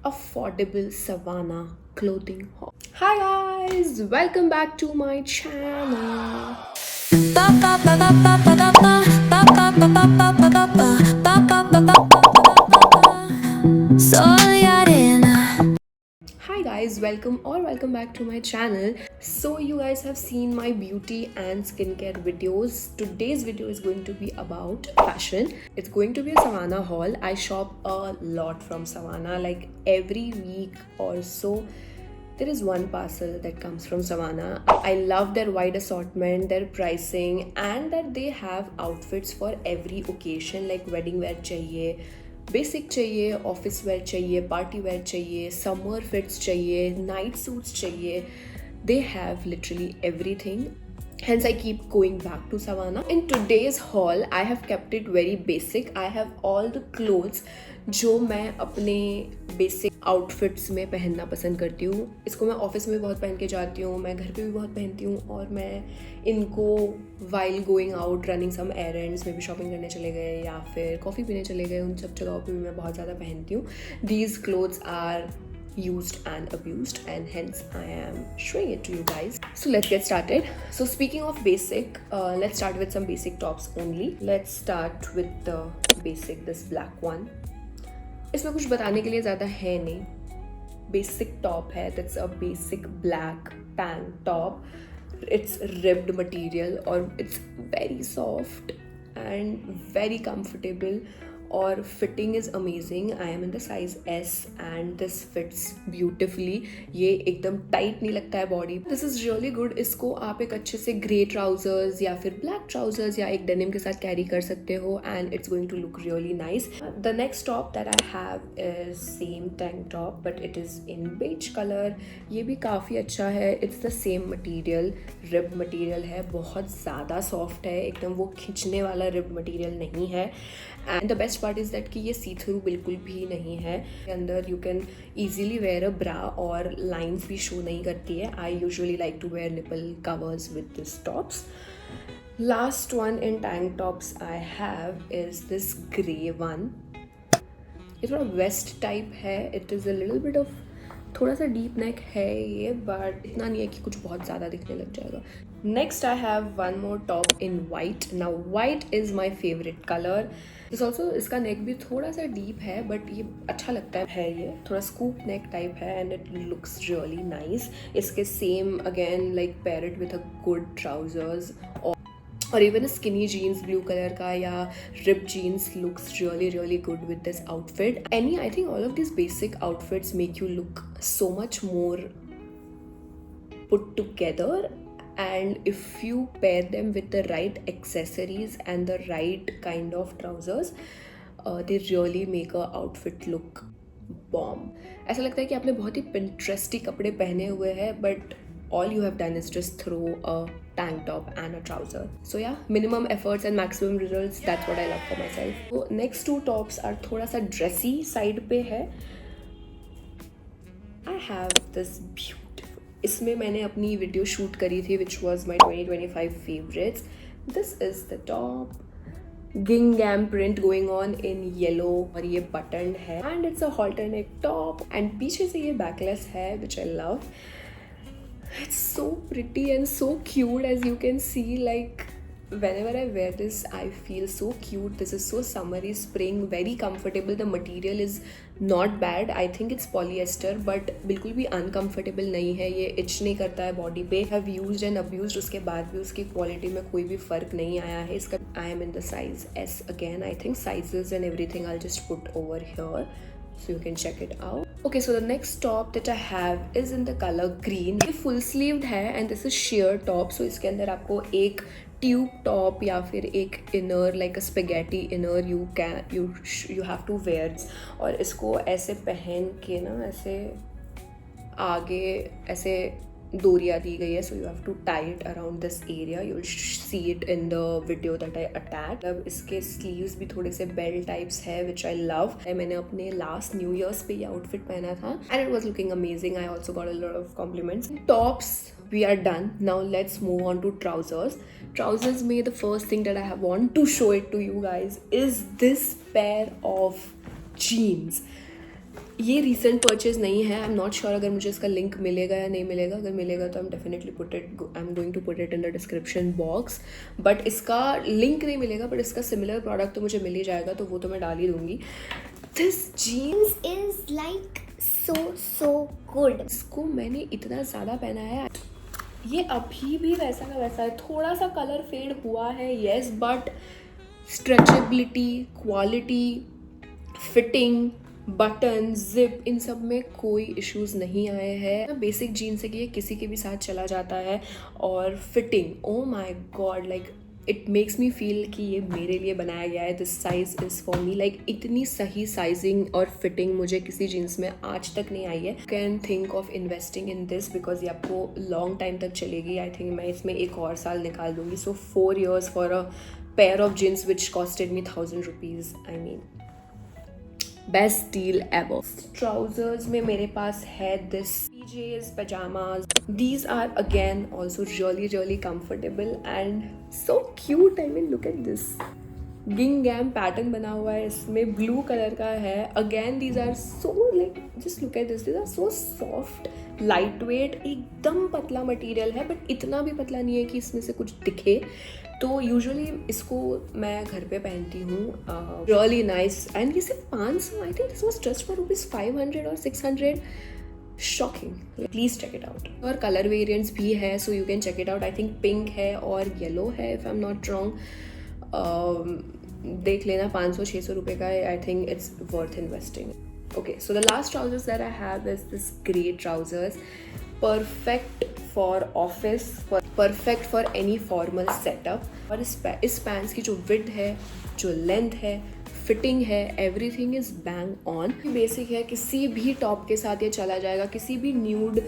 affordable Savannah clothing haul. Hi guys, welcome back to my channel. Hi guys, welcome back to my channel. So you guys have seen my beauty and skincare videos. Today's video is going to be about fashion. It's going to be a Savannah haul. I shop a lot from Savannah, like every week or so. There is one parcel that comes from Savannah. I love their wide assortment, their pricing, and that they have outfits for every occasion, like wedding wear chahiye, basic चाहिए, office where चाहिए, party wear चाहिए, summer fits चाहिए, night suits चाहिए. They have literally everything. Hence, I keep going back to Savannah. In today's haul, I have kept it very basic. I have all the clothes जो मैं अपने basic outfits में पहनना पसंद करती हूँ. इसको मैं ऑफिस में बहुत पहन के जाती हूँ, मैं घर पे भी बहुत पहनती हूँ, और मैं इनको while going out running some errands में भी शॉपिंग करने चले गए या फिर कॉफ़ी पीने चले गए, उन सब जगहों पे भी मैं बहुत ज़्यादा पहनती हूँ. These clothes are used and abused, and hence I am showing it to you guys. So let's get started. So speaking of basic, let's start with some basic tops only. Let's start with the basic, this black one. इसमें कुछ बताने के लिए ज़्यादा है नहीं. Basic top है, that's a basic black tank top. It's ribbed material और it's very soft and very comfortable. और fitting is amazing. I am in the size S and this fits beautifully. ये एकदम टाइट नहीं लगता है body. This is really good. इसको आप एक अच्छे से ग्रे ट्राउजर्स या फिर ब्लैक ट्राउजर्स या एक डेनिम के साथ कैरी कर सकते हो, and it's going to look really nice. The next top that I have is same tank top but it is in beige colour. ये भी काफ़ी अच्छा है. It's the same material, rib material है, बहुत ज़्यादा सॉफ्ट है, एकदम वो खींचने वाला रिब मटीरियल नहीं है. And the best part is that कि ये सी थ्रू बिल्कुल भी नहीं है. अंदर you can easily wear a bra और लाइन्स भी शो नहीं करती है. I usually like to wear nipple covers with this tops. Last one in tank tops I have is this grey one. ये थोड़ा वेस्ट टाइप है. It is a little bit off, थोड़ा सा deep neck है ये, but इतना नहीं है कि कुछ बहुत ज़्यादा दिखने लग जाएगा. Next I have one more top in white. Now white is my favourite colour. इस ऑल्सो, इसका नेक भी थोड़ा सा डीप है बट ये अच्छा लगता है. ये थोड़ा स्कूप नेक टाइप है and it looks really nice. इसके same again like pair it with a good trousers or even a skinny jeans blue color ka ya ripped jeans looks really good with this outfit. I think all of these basic outfits make you look so much more put together, and if you pair them with the right accessories and the right kind of trousers, they really make a outfit look bomb. ऐसा लगता है कि आपने बहुत ही पिंट्रेस्टी कपड़े पहने हुए हैं, but all you have done is just throw a tank top and a trouser. So yeah, minimum efforts and maximum results. That's what I love for myself. So next two tops are थोड़ा सा dressy side पे है. I have this beautiful. इसमें मैंने अपनी video shoot करी थी which was my 2025 favorites. This is the top. गिंगैम print going on in yellow, और ये बटन है and it's a halter neck top, and पीछे से ये बैकलेस है which I love. It's so pretty and so cute, as you can see. Like whenever I wear this I feel so cute. This is so summery, spring, very comfortable. The material is not bad. I think it's polyester but बिल्कुल भी uncomfortable नहीं है. ये itch नहीं करता है body पे. have used and abused, उसके बाद भी उसकी क्वालिटी में कोई भी फ़र्क नहीं आया है. इसका I am in the size S again. I think sizes and everything I'll just put over here so you can check it out. Okay, so the next top that I have is in the color green. ये full sleeved है and this is sheer top. So इसके अंदर आपको एक tube top या फिर एक inner like a spaghetti inner you have to wear. और इसको ऐसे पहन के ना, ऐसे आगे ऐसे डोरिया दी गई है. So you have to tie it around this area. You will see it in the video that I attach. अब इसके स्लीव्स भी थोड़े से बेल टाइप्स है विच आई लव. मैंने अपने लास्ट न्यू ईयर्स पे ये आउटफिट पहना था and it was looking amazing. I also got a lot of compliments. Tops we are done. Now let's move on to trousers. Trousers में the first thing that I want to show it to you guys is this pair of jeans. ये recent purchase नहीं है, आई am not sure अगर मुझे इसका link मिलेगा या नहीं मिलेगा। अगर मिलेगा तो I am going to put it in the description box. But इसका लिंक नहीं मिलेगा, बट इसका सिमिलर प्रोडक्ट तो मुझे मिल ही जाएगा, तो वो तो मैं डाल ही दूंगी। This jeans is like so good. इसको मैंने इतना ज़्यादा पहना है, ये अभी भी वैसा का वैसा है, थोड़ा सा कलर फेड हुआ है yes, but stretchability, quality, fitting, button, zip, इन सब में कोई इश्यूज नहीं आए हैं। बेसिक जीन्स है कि ये किसी के भी साथ चला जाता है। और fitting, oh my God, like it makes me feel कि ये मेरे लिए बनाया गया है, this size is for me. Like इतनी सही साइजिंग और फिटिंग मुझे किसी जीन्स में आज तक नहीं आई है। Can think of investing in this because ये आपको लॉन्ग टाइम तक चलेगी। आई थिंक मैं इसमें एक और साल निकाल दूंगी। सो 4 years for a pair of jeans which costed me 1000 rupees। I mean best deal ever. Trousers में मेरे पास है this PJs pajamas. These are again also really comfortable and so cute. I mean look at this gingham pattern बना हुआ है, इसमें blue colour का है। Again these are so like just look at this, these are so soft, lightweight, एकदम पतला material है, but इतना भी पतला नहीं है कि इसमें से कुछ दिखे। तो यूजुअली इसको मैं घर पे पहनती हूँ। Really nice. एंड ये सिर्फ 500, I think this was just for ₹500 और 600। Shocking, please check it out. और कलर वेरिएंट्स भी है, so you can check it out. I think pink है और येलो है if I am not wrong. देख लेना, 500-600 रुपये का है। I think it's worth investing. Okay, so the last trousers that I have is this grey trousers. Perfect for office, perfect for any formal setup. और इस pants की जो width है, जो लेंथ है, फिटिंग है, everything is bang on. Basic है, किसी भी टॉप के साथ ये चला जाएगा, किसी भी न्यूड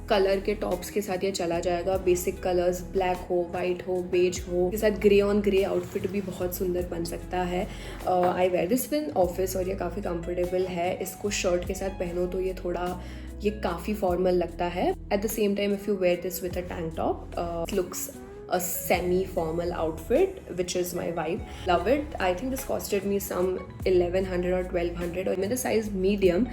कलर के टॉप्स के साथ ये चला जाएगा। बेसिक कलर्स, ब्लैक हो, वाइट हो, बेज हो, के साथ ग्रे ऑन ग्रे आउटफिट भी बहुत सुंदर बन सकता है। आई वेयर दिस इन ऑफिस और ये काफ़ी कंफर्टेबल है। इसको शर्ट के साथ पहनो तो ये काफ़ी फॉर्मल लगता है। At the same time if you wear this with a tank top, looks a semi-formal outfit, which is my vibe. Love it. I think this costed me some 1100 or 1200 और मेरा साइज मीडियम,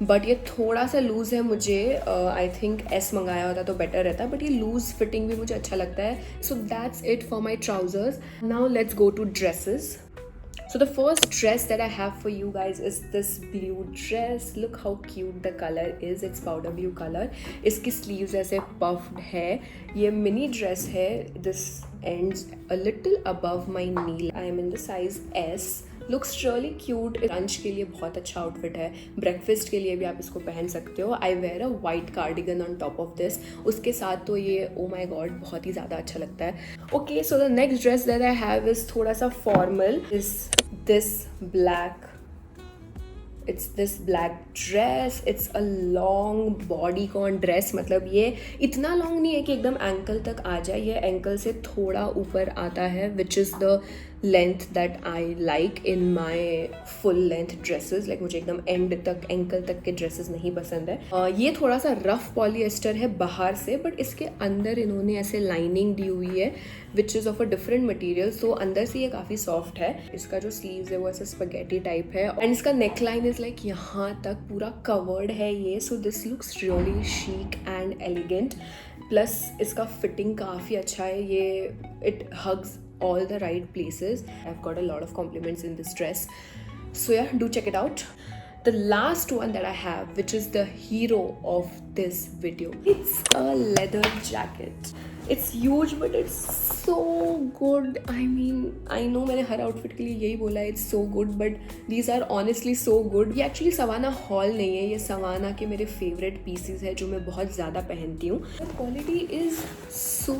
बट ये थोड़ा सा loose है। मुझे I think S मंगाया होता तो बेटर रहता, बट ये लूज़ फिटिंग भी मुझे अच्छा लगता है। So that's it for my trousers. Now let's go to dresses. So the first dress that I have for you guys is this blue dress. Look how cute the color is. It's powder blue color. इसकी sleeves ऐसे puffed है। ये mini dress है. This ends a little above my knee. I am in the size S. Looks really cute. Lunch के लिए बहुत अच्छा outfit है, ब्रेकफास्ट के लिए भी आप इसको पहन सकते हो। I wear a white cardigan on top of this, उसके साथ तो ये ओ माई गॉड बहुत ही ज़्यादा अच्छा लगता है। Okay, so the next dress that I have is थोड़ा सा formal. Is this black, it's this black dress. It's a long bodycon dress, मतलब ये इतना लॉन्ग नहीं है कि एकदम एंकल तक आ जाए, ये एंकल से थोड़ा ऊपर आता है, which is the length that I like in my full length dresses. Like मुझे एकदम एंड तक, एंकल तक के ड्रेसेस नहीं पसंद है। ये थोड़ा सा रफ पॉलिएस्टर है बाहर से, बट इसके अंदर इन्होंने ऐसे लाइनिंग दी हुई है which is of a different material, so अंदर से ये काफ़ी सॉफ्ट है। इसका जो स्लीव्स है वो ऐसे स्पैगेटी टाइप है, एंड इसका नेक लाइन इज़ लाइक यहाँ तक पूरा कवर्ड है ये। So this looks really chic and elegant, plus इसका फिटिंग काफ़ी अच्छा है। ये it hugs all the right places. I've got a lot of compliments in this dress, so yeah, do check it out. The last one that I have, which is the hero of this video, it's a leather jacket. It's huge but it's so good. I mean, I know मैंने हर outfit के लिए यही बोला है, it's so good, but these are honestly so good. ये actually savanna hall नहीं है, ये सवाना के मेरे फेवरेट पीसेस है जो मैं बहुत ज़्यादा पहनती हूँ। Quality is so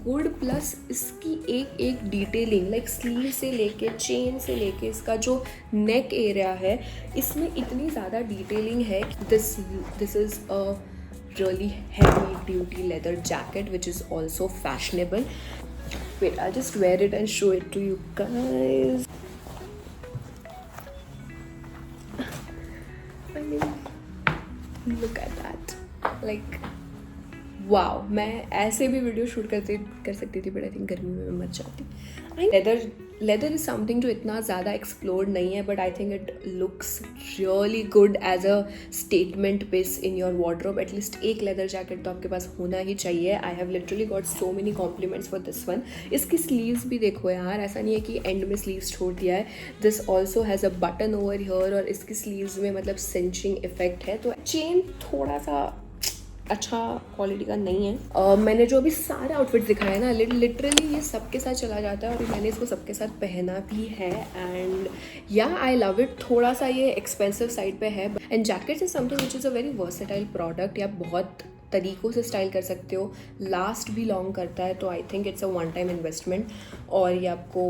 good, plus इसकी एक एक डिटेलिंग, लाइक स्लीव से लेके, चेन से लेके, इसका जो नेक एरिया है इसमें इतनी ज़्यादा डिटेलिंग है। This is a really heavy duty leather jacket which is also fashionable. Wait, I'll just wear it and show it to you guys. I mean, look at that. Like, wow, मैं ऐसे भी video shoot कर सकती थी, but I think गर्मी में मैं मर जाती। लेदर इज़ समथिंग जो इतना ज़्यादा एक्सप्लोर्ड नहीं है, but I think it looks really good as a statement piece in your wardrobe. At least एक लेदर जैकेट तो आपके पास होना ही चाहिए। I have literally got so many compliments for this one. इसकी स्लीव्स भी देखो यार, ऐसा नहीं है कि एंड में स्लीव्स छोड़ दिया है। This also has a button over here, और इसकी स्लीव्स में मतलब सिंचिंग इफेक्ट है। तो चेन थोड़ा सा अच्छा क्वालिटी का नहीं है। मैंने जो अभी सारे आउटफिट्स दिखाए हैं ना, लिटरली ये सबके साथ चला जाता है, और मैंने इसको सबके साथ पहना भी है। एंड या आई लव इट। थोड़ा सा ये एक्सपेंसिव साइड पे है, and jackets is something which is a very versatile product. या बहुत तरीक़ों से स्टाइल कर सकते हो, लास्ट भी लॉन्ग करता है। तो आई think it's a one time investment, और ये आपको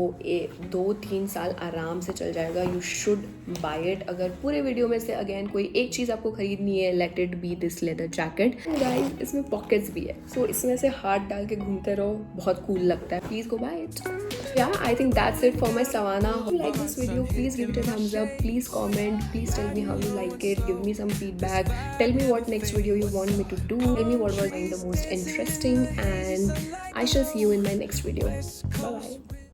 2-3 साल आराम से चल जाएगा। You should buy it. अगर पूरे वीडियो में से अगेन कोई एक चीज़ आपको खरीदनी है, let it be this leather jacket. Guys, इसमें पॉकेट्स भी है, सो इसमें से हाथ डाल के घूमते रहो, बहुत कूल लगता है। Please go by it. Yeah, I think that's it for my Savannah. If you like this video, please give it a thumbs up. Please comment. Please tell me how you like it. Give me some feedback. Tell me what next video you want me to do. Tell me what was the most interesting. And I shall see you in my next video. Bye bye.